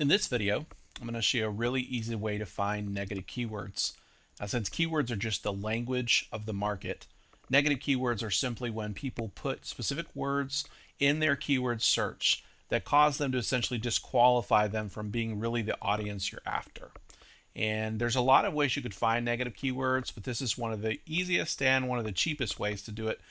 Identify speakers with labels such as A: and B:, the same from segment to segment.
A: In this video, I'm going to show you a really easy way to find negative keywords. Now, since keywords are just the language of the market, negative keywords are simply when people put specific words in their keyword search that cause them to essentially disqualify them from being really the audience you're after. And there's a lot of ways you could find negative keywords, but this is one of the easiest and one of the cheapest ways to do it.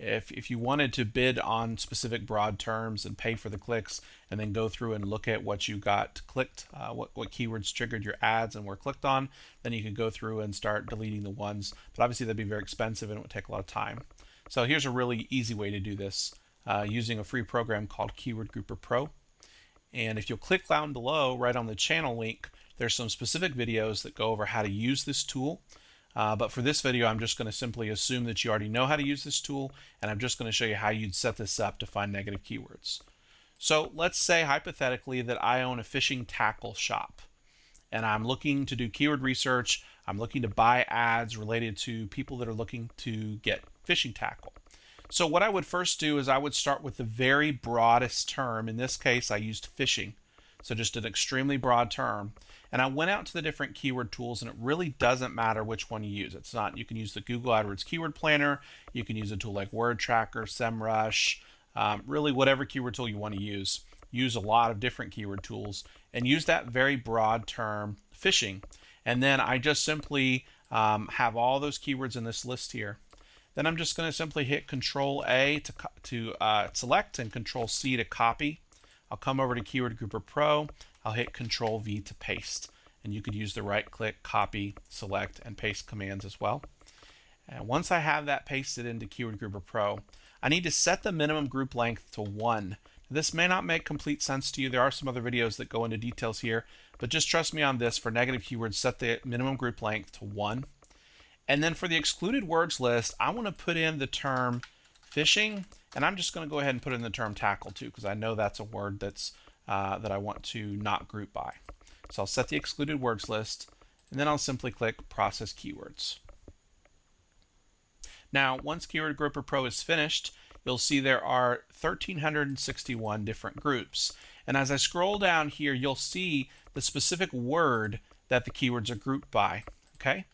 A: If you wanted to bid on specific broad terms and pay for the clicks and then go through and look at what you got clicked, what keywords triggered your ads and were clicked on, then you could go through and start deleting the ones. But obviously that'd be very expensive and it would take a lot of time. So here's a really easy way to do this using a free program called Keyword Grouper Pro. And if you'll click down below right on the channel link, there's some specific videos that go over how to use this tool. But for this video, I'm just going to simply assume that you already know how to use this tool, and I'm just going to show you how you'd set this up to find negative keywords. So let's say hypothetically that I own a fishing tackle shop, and I'm looking to do keyword research. I'm looking to buy ads related to people that are looking to get fishing tackle. So what I would first do is I would start with the very broadest term. In this case, I used fishing. So just an extremely broad term. And I went out to the different keyword tools, and it really doesn't matter which one you use. It's not, you can use the Google AdWords Keyword Planner, you can use a tool like Word Tracker, SEMrush, really whatever keyword tool you want to use. Use a lot of different keyword tools and use that very broad term, fishing. And then I just simply have all those keywords in this list here. Then I'm just going to simply hit Control A to select and Control C to copy. I'll come over to Keyword Grouper Pro. I'll hit Control V to paste. And you could use the right click, copy, select, and paste commands as well. And once I have that pasted into Keyword Grouper Pro, I need to set the minimum group length to 1. This may not make complete sense to you. There are some other videos that go into details here, but just trust me on this. For negative keywords, set the minimum group length to 1. And then for the excluded words list, I want to put in the term fishing, and I'm just going to go ahead and put in the term tackle too, because I know that's a word that's that I want to not group by. So I'll set the excluded words list, and then I'll simply click Process Keywords. Now, once Keyword Grouper Pro is finished, you'll see there are 1,361 different groups. And as I scroll down here, you'll see the specific word that the keywords are grouped by. Okay,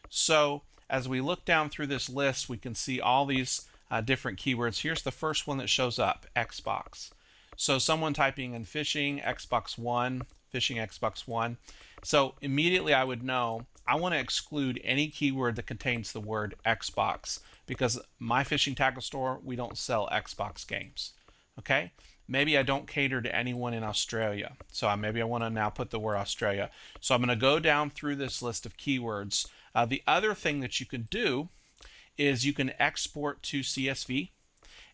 A: so as we look down through this list, we can see all these different keywords. Here's the first one that shows up, Xbox. So someone typing in fishing, Xbox One, fishing Xbox One. So immediately I would know I want to exclude any keyword that contains the word Xbox, because my fishing tackle store, we don't sell Xbox games. Okay? Maybe I don't cater to anyone in Australia. So maybe I want to now put the word Australia. So I'm going to go down through this list of keywords. The other thing that you can do is you can export to CSV.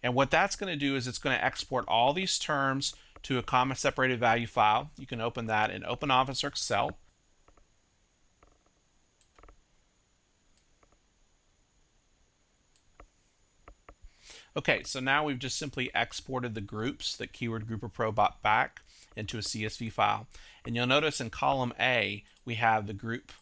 A: And what that's going to do is it's going to export all these terms to a comma separated value file. You can open that in OpenOffice or Excel. Okay, so now we've just simply exported the groups that Keyword Grouper Pro brought back into a CSV file. And you'll notice in column A, we have the group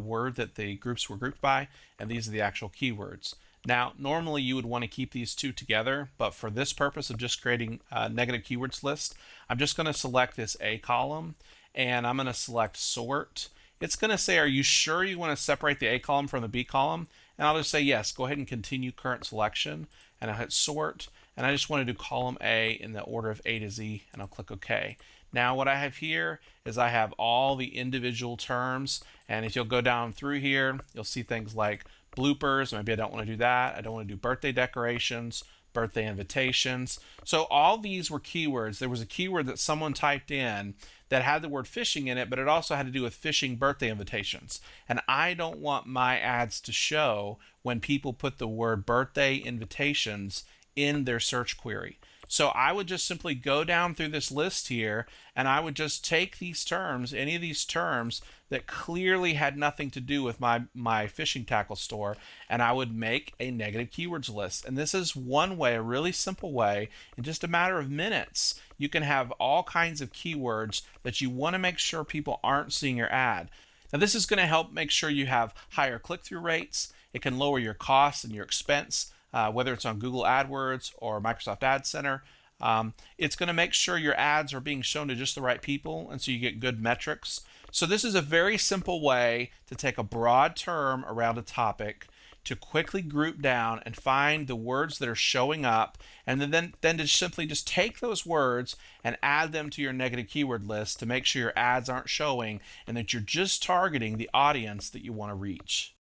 A: word that the groups were grouped by, and these are the actual keywords. Now, normally you would want to keep these two together, but for this purpose of just creating a negative keywords list, I'm just going to select this A column, and I'm going to select sort. It's going to say, are you sure you want to separate the A column from the B column? And I'll just say yes. Go ahead and continue current selection, and I'll hit sort, and I just want to do column A in the order of A to Z, and I'll click OK. Now what I have here is I have all the individual terms, and if you'll go down through here, you'll see things like bloopers. Maybe I don't want to do that. I don't want to do birthday decorations, birthday invitations. So all these were keywords. There was a keyword that someone typed in that had the word fishing in it, but it also had to do with fishing birthday invitations. And I don't want my ads to show when people put the word birthday invitations in their search query. So I would just simply go down through this list here, and I would just take these terms, any of these terms that clearly had nothing to do with my fishing tackle store, and I would make a negative keywords list. And this is one way, a really simple way, in just a matter of minutes, you can have all kinds of keywords that you want to make sure people aren't seeing your ad. Now this is going to help make sure you have higher click-through rates. It can lower your costs and your expense, whether it's on Google AdWords or Microsoft Ad Center. It's going to make sure your ads are being shown to just the right people, and so you get good metrics. So this is a very simple way to take a broad term around a topic, to quickly group down and find the words that are showing up, and then to simply just take those words and add them to your negative keyword list to make sure your ads aren't showing and that you're just targeting the audience that you want to reach.